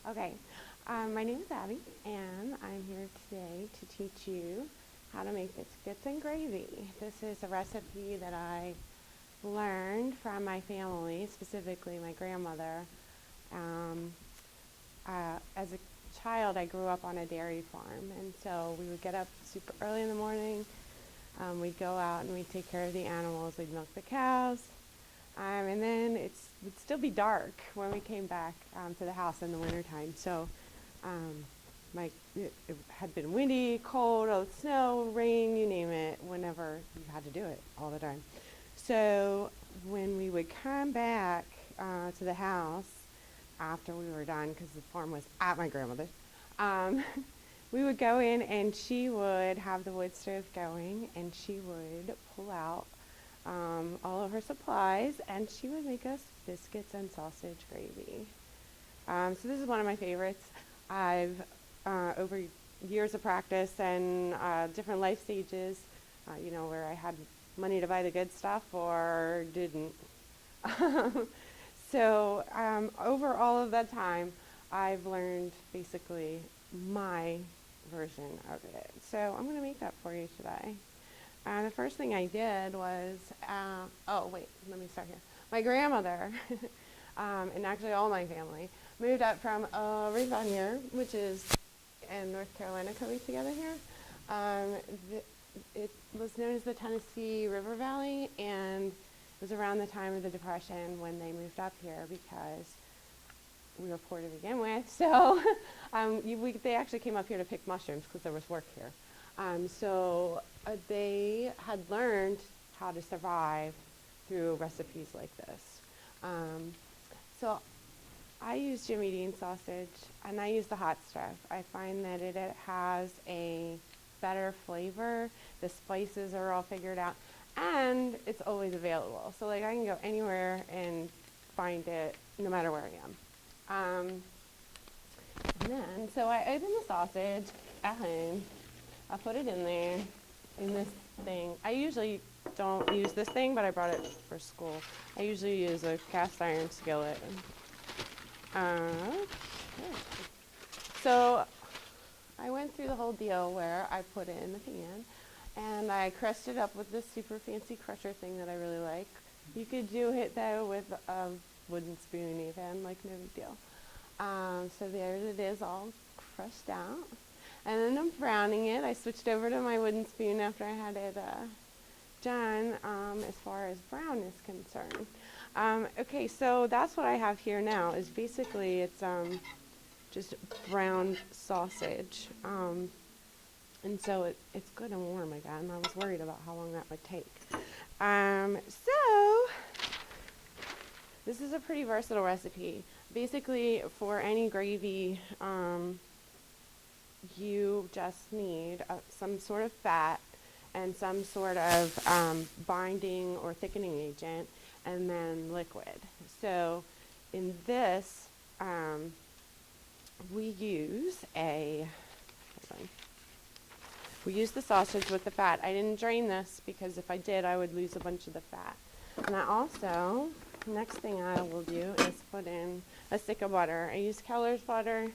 Okay, my name is Abby, and I'm here today to teach you how to make biscuits and gravy. This is a recipe that I learned from my family, specifically my grandmother. Um, as a child, I grew up on a dairy farm, and so we would get up super early in the morning. We'd go out and we'd take care of the animals. We'd milk the cows, and then it would still be dark when we came back to the house in the wintertime. So um, it had been windy, cold, snow, rain, you name it, whenever you had to do it all the time. So when we would come back to the house after we were done, because the farm was at my grandmother's, um, we would go in and she would have the wood stove going and she would pull out all of her supplies and she would make us biscuits and sausage gravy. So this is one of my favorites. I've, over years of practice and different life stages, where I had money to buy the good stuff or didn't. So over all of that time, I've learned basically my version of it. So I'm going to make that for you today. The first thing I did was, let me start here. My grandmother, and actually all my family, moved up from Rivannier, which is in North Carolina, coming together here. It was known as the Tennessee River Valley, and it was around the time of the Depression when they moved up here because we were poor to begin with. So they actually came up here to pick mushrooms because there was work here. They had learned how to survive through recipes like this. So I use Jimmy Dean sausage, and I use the hot stuff. I find that it has a better flavor. The spices are all figured out, and it's always available. So I can go anywhere and find it no matter where I am. So I open the sausage at home. I put it in there, in this thing. I usually don't use this thing, but I brought it for school. I usually use a cast iron skillet. So I went through the whole deal where I put it in the pan, and I crushed it up with this super fancy crusher thing that I really like. You could do it though with a wooden spoon even, like no big deal. So there it is, all crushed out. And then I'm browning it. I switched over to my wooden spoon after I had it done as far as brown is concerned. Okay, so that's what I have here now is basically it's just browned sausage. And so it's good and warm again. I was worried about how long that would take. So this is a pretty versatile recipe. Basically, for any gravy, you just need some sort of fat and some sort of binding or thickening agent, and then liquid. So in this, we use the sausage with the fat. I didn't drain this because if I did, I would lose a bunch of the fat. And I also, next thing I will do is put in a stick of butter. I use Keller's butter.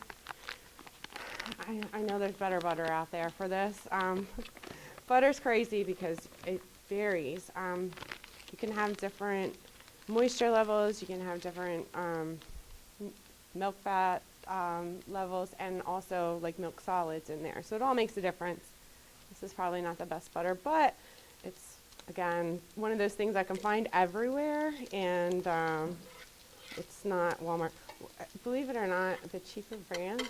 I know there's better butter out there for this. Butter's crazy because it varies. You can have different moisture levels, you can have different milk fat levels, and also like milk solids in there. So it all makes a difference. This is probably not the best butter, but it's, again, one of those things I can find everywhere, and it's not Walmart. Believe it or not, the cheaper brands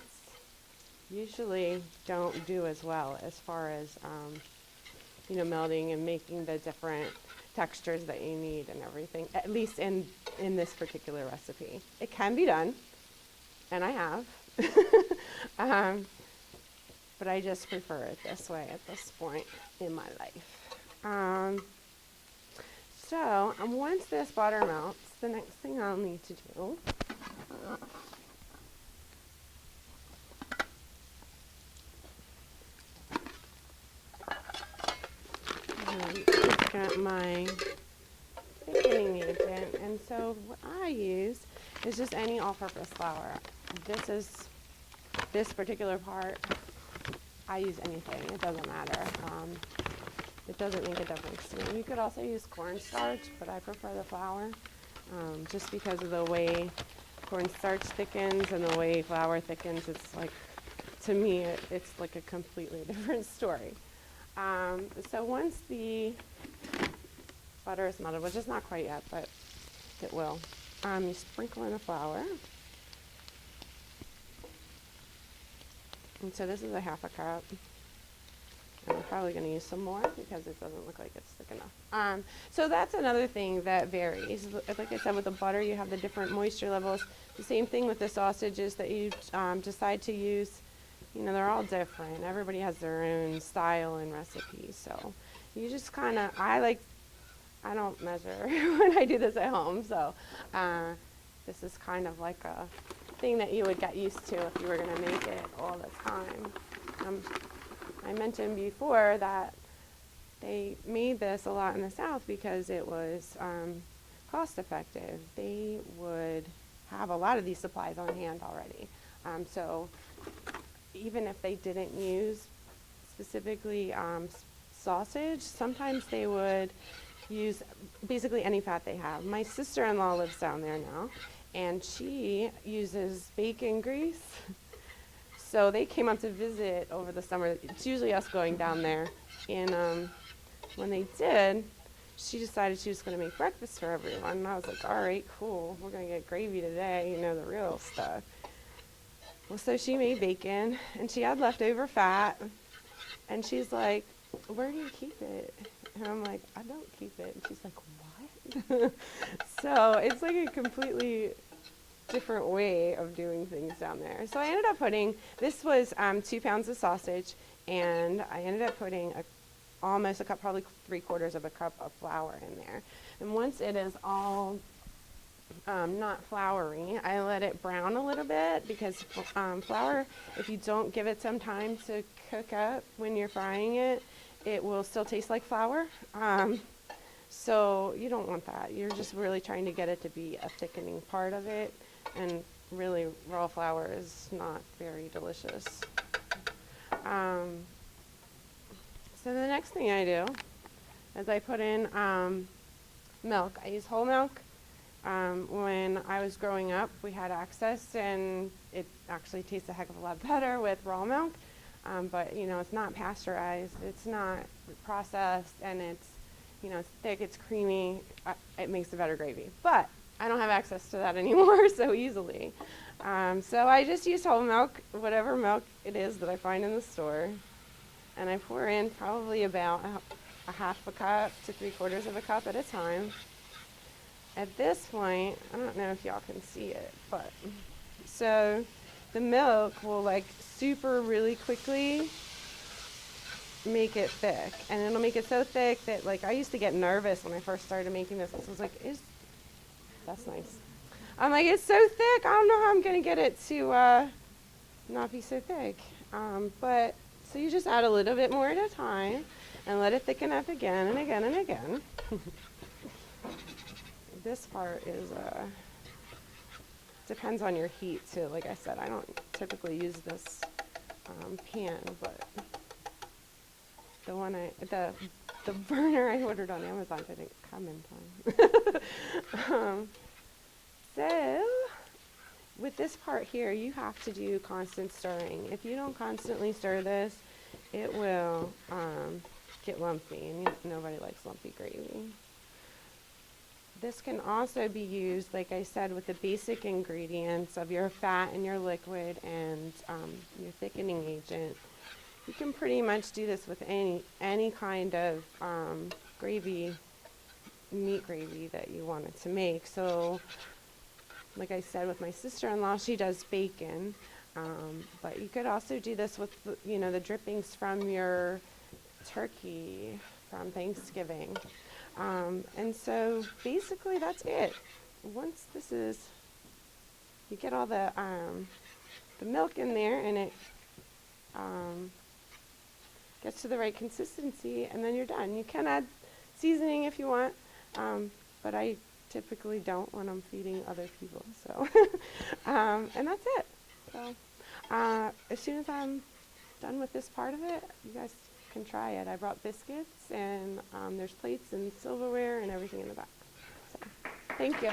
usually don't do as well as far as melding and making the different textures that you need and everything, at least in this particular recipe. It can be done, and I have, but I just prefer it this way at this point in my life. So once this butter melts, the next thing I'll need to do got my thickening agent, and so what I use is just any all-purpose flour. this particular part, I use anything. It doesn't matter. It doesn't make a difference to me. You could also use cornstarch, but I prefer the flour, just because of the way cornstarch thickens and the way flour thickens. It's like, to me, it's like a completely different story. So once the butter is melted, which is not quite yet, but it will, you sprinkle in the flour. And so this is a half a cup. And I'm probably going to use some more because it doesn't look like it's thick enough. So that's another thing that varies. Like I said, with the butter, you have the different moisture levels. The same thing with the sausages that you decide to use. You know, they're all different. Everybody has their own style and recipe. So you just kind of, I don't measure when I do this at home. So this is kind of like a thing that you would get used to if you were going to make it all the time. I mentioned before that they made this a lot in the South because it was cost effective. They would have a lot of these supplies on hand already. So even if they didn't use specifically sausage, sometimes they would use basically any fat they have. My sister-in-law lives down there now, and she uses bacon grease. So they came up to visit over the summer. It's usually us going down there. And when they did, she decided she was going to make breakfast for everyone. And I was like, all right, cool. We're going to get gravy today, you know, the real stuff. Well, so she made bacon, and she had leftover fat. And she's like, where do you keep it? And I'm like, I don't keep it. And she's like, what? So it's like a completely different way of doing things down there. So I ended up putting, this was 2 pounds of sausage, and I ended up putting almost a cup, probably 3/4 of a cup of flour in there. And once it is all not floury, I let it brown a little bit, because flour, if you don't give it some time to cook up when you're frying it, it will still taste like flour. So you don't want that. You're just really trying to get it to be a thickening part of it. And really, raw flour is not very delicious. So the next thing I do is I put in milk. I use whole milk. When I was growing up, we had access, and it actually tastes a heck of a lot better with raw milk. But, you know, it's not pasteurized, it's not processed, and it's, you know, it's thick, it's creamy. It makes a better gravy. But I don't have access to that anymore so easily. So I just use whole milk, whatever milk it is that I find in the store. And I pour in probably about a half a cup to 3/4 of a cup at a time. At this point, I don't know if y'all can see it, but so the milk will like super really quickly make it thick. And it'll make it so thick that, like, I used to get nervous when I first started making this. I was like, that's nice. I'm like, it's so thick, I don't know how I'm going to get it to not be so thick. But, so you just add a little bit more at a time and let it thicken up again and again and again. This part is, depends on your heat too. Like I said, I don't typically use this pan, but the burner I ordered on Amazon didn't come in time. So with this part here, you have to do constant stirring. If you don't constantly stir this, it will get lumpy, and nobody likes lumpy gravy. This can also be used, like I said, with the basic ingredients of your fat and your liquid and your thickening agent. You can pretty much do this with any kind of gravy, meat gravy that you wanted to make. So, like I said, with my sister-in-law, she does bacon, but you could also do this with the drippings from your turkey from Thanksgiving. And so basically that's it. Once you get all the milk in there and it gets to the right consistency, and then you're done. You can add seasoning if you want, but I typically don't when I'm feeding other people. So, and that's it. So as soon as I'm done with this part of it, you guys can try it. I brought biscuits, and there's plates and silverware and everything in the back. So, thank you.